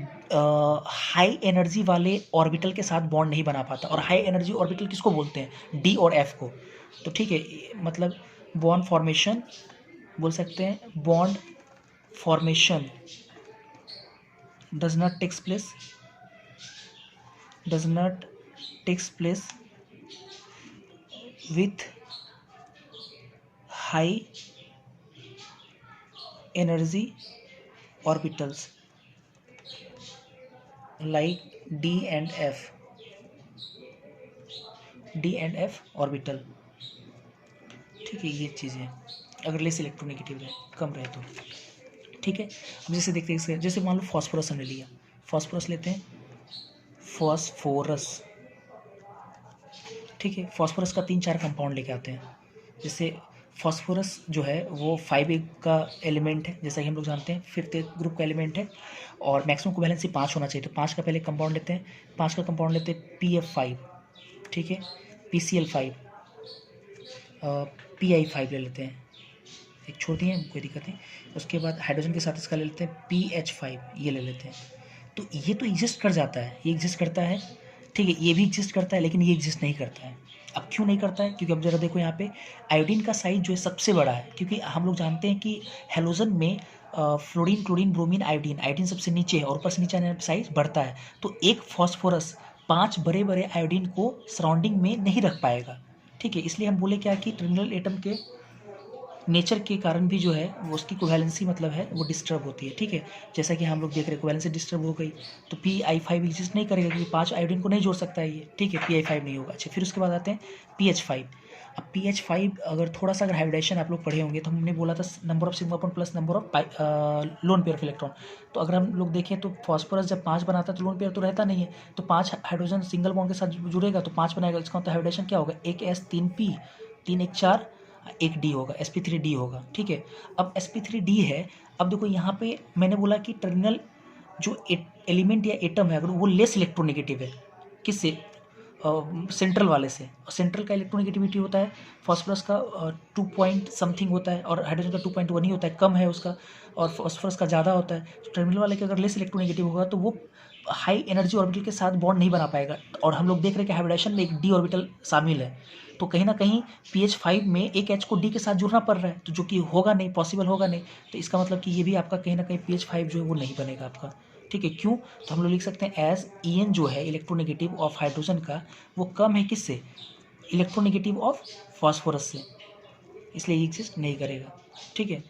हाई एनर्जी वाले ऑर्बिटल के साथ बॉन्ड नहीं बना पाता। और हाई एनर्जी ऑर्बिटल किसको बोलते हैं? डी और एफ को। तो ठीक है, मतलब बॉन्ड फॉर्मेशन बोल सकते हैं, bond formation does not takes place with high energy orbitals like D and F orbital. ठीक है, ये चीज़ें अगर लेस इलेक्ट्रोनेगेटिव रहे, कम रहे तो ठीक है। अब जैसे देखते हैं, जैसे मान लो फॉस्फोरस हमने लिया, फॉस्फोरस लेते हैं, फॉस्फोरस। ठीक है, फॉस्फोरस का 3-4 कंपाउंड लेके आते हैं। जैसे फॉस्फोरस जो है वो 5A का एलिमेंट है, जैसा कि हम लोग जानते हैं 5th ग्रुप का एलिमेंट है, और मैक्सिमम कोवैलेंसी 5 होना चाहिए। तो 5 का पहले कंपाउंड लेते हैं, 5 का कंपाउंड लेते हैं PF5, ठीक है, PCl5, PI5 ले लेते हैं, एक छोड़ दिए, कोई दिक्कत नहीं। उसके बाद हाइड्रोजन के साथ इसका ले लेते हैं PH5, ये ले लेते हैं। तो ये तो एग्जिस्ट कर जाता है, ये एग्जिस्ट करता है, ठीक है, ये भी एग्जिस्ट करता है, लेकिन ये एग्जिस्ट नहीं करता है। अब क्यों नहीं करता है? क्योंकि अब जरा देखो यहाँ पे आयोडीन का साइज जो है सबसे बड़ा है, क्योंकि हम लोग जानते हैं कि हेलोजन में fluorine, chlorine, bromine, iodine, iodine सबसे नीचे है और ऊपर से नीचे आने साइज बढ़ता है। तो एक फॉस्फोरस 5 बड़े बड़े आयोडीन को सराउंडिंग में नहीं रख पाएगा, ठीक है। इसलिए हम बोले क्या कि टर्मिनल एटम के नेचर के कारण भी जो है वो उसकी कोवैलेंसी मतलब है वो डिस्टर्ब होती है, ठीक है। जैसा कि हम लोग देख रहे हैं कोवैलेंसी डिस्टर्ब हो गई तो PI5 एग्जिस्ट नहीं करेगा, क्योंकि 5 आयोडीन को नहीं जोड़ सकता है ये, ठीक है, PI5 नहीं होगा। अच्छा, फिर उसके बाद आते हैं PH5। अब PH5 अगर थोड़ा सा अगर हाइब्रिडेशन आप लोग पढ़े होंगे तो हमने बोला था number of sigma bond plus number of lone pair of electron. तो अगर हम लोग देखें तो फॉस्फोरस जब 5 बनाता है तो लोन पेयर तो रहता नहीं है, तो 5 हाइड्रोजन सिंगल बॉन्ड के साथ जुड़ेगा तो 5 बनाएगा। इसका मतलब हाइब्रिडेशन क्या होगा? 1s 3p 3 1 4 एक डी होगा, sp3d होगा, ठीक है। अब sp3d है। अब देखो यहाँ पे मैंने बोला कि टर्मिनल जो एलिमेंट या एटम है अगर वो लेस इलेक्ट्रोनेगेटिव है, किससे? सेंट्रल वाले से। सेंट्रल का इलेक्ट्रोनेगेटिविटी होता है फॉस्फोरस का 2 पॉइंट समथिंग होता है, और हाइड्रोजन का 2.1 ही होता है, कम है उसका, और फॉस्फोरस का ज़्यादा होता है। तो टर्मिनल वाले का अगर लेस इलेक्ट्रोनेगेटिव होगा तो वो हाई एनर्जी ऑर्बिटल के साथ बॉन्ड नहीं बना पाएगा। और हम लोग देख रहे हैं कि हाइब्रिडेशन में एक डी ऑर्बिटल शामिल है, तो कहीं ना कहीं PH5 में एक H को D के साथ जुड़ना पड़ रहा है, तो जो कि होगा नहीं, पॉसिबल होगा नहीं। तो इसका मतलब कि ये भी आपका कहीं ना कहीं PH5 जो है वो नहीं बनेगा आपका, ठीक है। क्यों? तो हम लोग लिख सकते हैं एज EN जो है इलेक्ट्रोनेगेटिव ऑफ हाइड्रोजन का वो कम है किससे? इलेक्ट्रोनेगेटिव ऑफ फॉस्फोरस से, इसलिए एग्जिस्ट नहीं करेगा, ठीक है।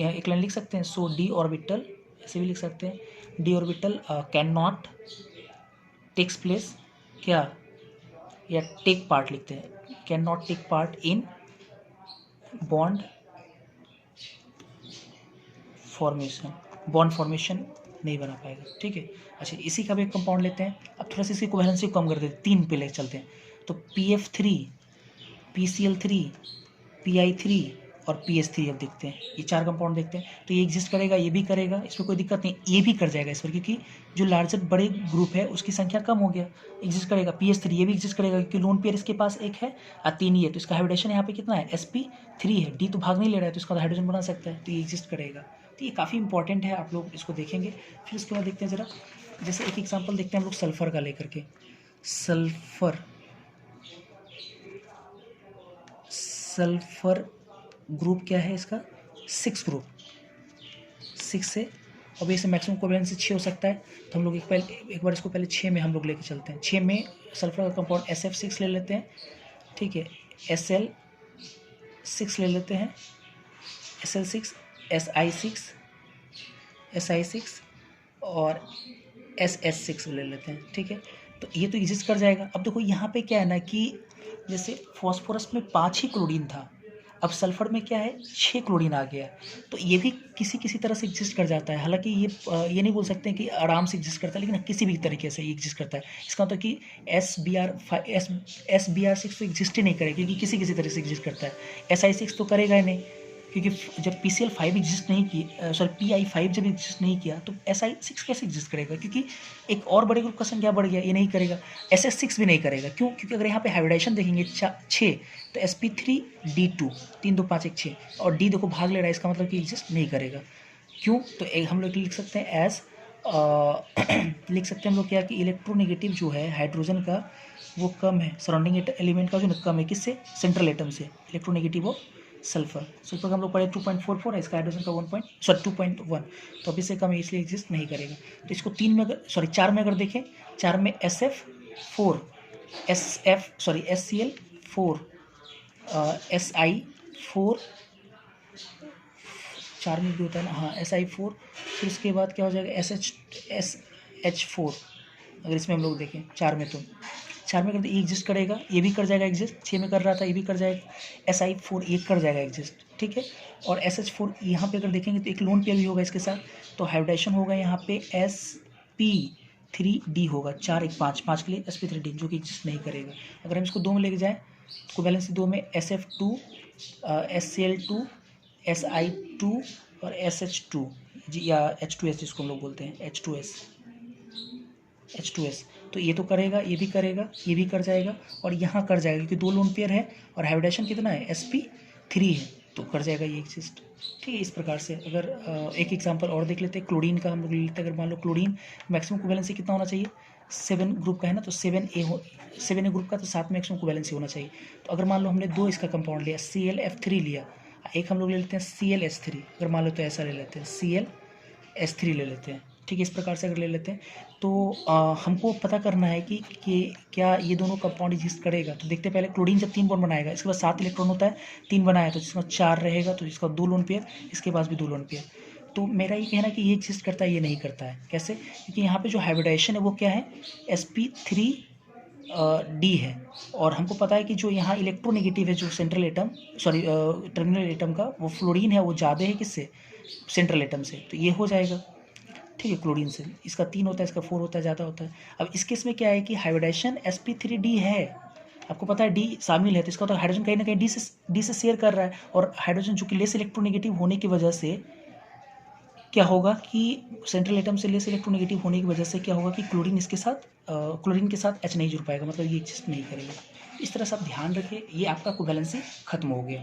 एक लाइन लिख सकते हैं, सो डी ऑर्बिटल, ऐसे भी लिख सकते हैं, D orbital can not takes place, क्या, या टेक पार्ट लिखते हैं, can not take part in bond formation, bond formation नहीं बना पाएगा, ठीक है। अच्छा, इसी का भी एक कंपाउंड लेते हैं। अब थोड़ा सा इसकी कोवैलेंसी को कम कर देते हैं, 3 पे ले चलते हैं। तो PF3, PCl3, PI3 और PS3 अब देखते हैं, ये 4 कंपाउंड देखते हैं। तो ये एग्जिस्ट करेगा, ये भी करेगा, इसमें कोई दिक्कत नहीं, ये भी कर जाएगा इस पर, क्योंकि जो लार्जर बड़े ग्रुप है उसकी संख्या कम हो गया, एग्जिस्ट करेगा। PS3 ये भी एग्जिस्ट करेगा, क्योंकि लोन पेयर इसके पास एक है और 3 ही है, तो इसका हाइब्रिडेशन यहाँ पे कितना है? sp3 है, D तो भाग नहीं ले रहा है, तो इसका हाइड्रोजन बना सकता है, तो ये एग्जिस्ट करेगा। तो ये काफ़ी इंपॉर्टेंट है, आप लोग इसको देखेंगे। फिर उसके बाद देखते हैं ज़रा, जैसे एक एग्जाम्पल देखते हैं हम लोग सल्फर का लेकर के। सल्फर ग्रुप क्या है इसका? 6 ग्रुप, 6 से, और इसे मैक्सिमम कोवैलेंसी 6 हो सकता है। तो हम लोग एक बार इसको पहले 6 में हम लोग लेके चलते हैं। 6 में सल्फर का कंपाउंड SF6 ले लेते हैं, ठीक है, SL6 ले लेते हैं, SL6, SI6 और SS6 ले लेते हैं, ठीक है। तो ये तो एग्जिस्ट कर जाएगा। अब देखो यहाँ पे क्या है ना कि जैसे फॉस्फोरस में 5 ही क्लोरीन था, अब सल्फर में क्या है, 6 क्लोरीन आ गया, तो ये भी किसी किसी तरह से एग्जिस्ट कर जाता है। हालांकि ये नहीं बोल सकते हैं कि आराम से एग्जिस्ट करता है, लेकिन किसी भी तरीके से ये एग्जिस्ट करता है। इसका मतलब कि SBr6 तो एग्जिस्ट ही नहीं करेगा, क्योंकि किसी किसी तरह से एग्जिस्ट करता है। SI6 तो करेगा ही नहीं, क्योंकि जब PCl5 एग्जिस्ट नहीं की, PI5 जब एग्जिस्ट नहीं किया तो SI6 कैसे एग्जिस्ट करेगा, क्योंकि एक और बड़े ग्रुप का संख्या बढ़ गया, ये नहीं करेगा। SS6 भी नहीं करेगा, क्यों? क्योंकि अगर यहाँ पे हाइब्रिडेशन देखेंगे 6 तो sp3d2 3 2 5 1 6, और D देखो भाग ले रहा है, इसका मतलब कि एग्जिस्ट नहीं करेगा। क्यों? तो एक हम लोग लिख सकते हैं एज लिख सकते हैं हम लोग क्या कि इलेक्ट्रोनेगेटिव जो है हाइड्रोजन का वो कम है, सराउंडिंग एलिमेंट का जो ना कम है, किससे? सेंट्रल एटम से। इलेक्ट्रोनेगेटिव ऑफ सल्फर, सल्फर का हम लोग पढ़े 2.44 है, इसका हाइड्रोजन का 2.1, तो अब इससे कम है इसलिए एग्जिस्ट नहीं करेगा। तो इसको 3 में अगर सॉरी 4 में अगर देखें, 4 में SCl4 Si4 4 में भी होता है ना, हाँ Si4, फिर उसके बाद क्या हो जाएगा SH4। अगर इसमें हम लोग देखें 4 में, तो 4 में कर ये एग्जिस्ट करेगा, ये भी कर जाएगा एग्जिस्ट, 6 में कर रहा था ये भी कर जाएगा, Si4 ये कर जाएगा एग्जिस्ट, ठीक है। और SH4 यहाँ पे अगर देखेंगे तो एक लोन पेयर भी होगा इसके साथ, तो हाइब्रिडाइजेशन होगा यहाँ पे sp3d होगा, 4 1 5 5 के लिए sp3d जो कि एग्जिस्ट नहीं करेगा। अगर हम इसको 2 में लेके जाएँ तो वैलेंसी 2 में SF2 SCl2 Si2 और SH2 जी, या H2S जिसको हम लोग बोलते हैं H2S, तो ये तो करेगा, ये भी करेगा, ये भी कर जाएगा और यहाँ कर जाएगा क्योंकि 2 लोन पेयर है और हाइब्रिडेशन कितना है sp3 है, तो कर जाएगा ये एग्जिस्ट, ठीक है। इस प्रकार से अगर एक एग्जांपल और देख लेते हैं, क्लोरीन का हम लोग ले लेते हैं। अगर मान लो क्लोरीन मैक्सिमम कोवैलेंसी कितना होना चाहिए? 7 ग्रुप का है ना, तो 7A ग्रुप का, तो 7 मैक्सिमम कोवैलेंसी होना चाहिए। तो अगर मान लो हमने 2 इसका कंपाउंड लिया, ClF3 लिया, एक हम लोग ले लेते हैं ClS3, अगर मान लो तो ऐसा ले लेते हैं ClS3 ले लेते हैं, ठीक है। इस प्रकार से अगर ले लेते हैं तो हमको पता करना है कि क्या ये दोनों कंपाउंड एग्जिस्ट करेगा। तो देखते हैं पहले, क्लोरीन जब 3 बॉन्ड बनाएगा, इसके बाद 7 इलेक्ट्रॉन होता है, 3 बनाया तो जिसका 4 रहेगा, तो इसका 2 लोन पेयर, इसके पास भी 2 लोन पेयर। तो मेरा ये कहना है कि ये एग्जिस्ट करता है, ये नहीं करता है। कैसे? क्योंकि यहाँ पे जो हाइब्रिडाइजेशन है वो क्या है? sp3d है, और हमको पता है कि जो यहाँ इलेक्ट्रोनेगेटिव है, जो सेंट्रल एटम टर्मिनल एटम का वो फ्लोरीन है, वो ज़्यादा है किससे? सेंट्रल एटम से, तो ये हो जाएगा, ठीक है। क्लोरीन से इसका 3 होता है, इसका 4 होता है, ज़्यादा होता है। अब इस केस में क्या है कि हाइब्रिडाइजेशन sp3d है, आपको पता है डी शामिल है, तो इसका तो हाइड्रोजन कहीं ना कहीं डी से शेयर कर रहा है, और हाइड्रोजन जो कि लेस इलेक्ट्रोनेगेटिव होने की वजह से क्या होगा कि सेंट्रल एटम से लेस इलेक्ट्रोनेगेटिव होने की वजह से क्या होगा कि क्लोरीन के साथ H नहीं जुड़ पाएगा, मतलब ये एग्जिस्ट नहीं करेगा। इस तरह से आप ध्यान रखें, ये आपका कोवैलेंसी खत्म हो गया।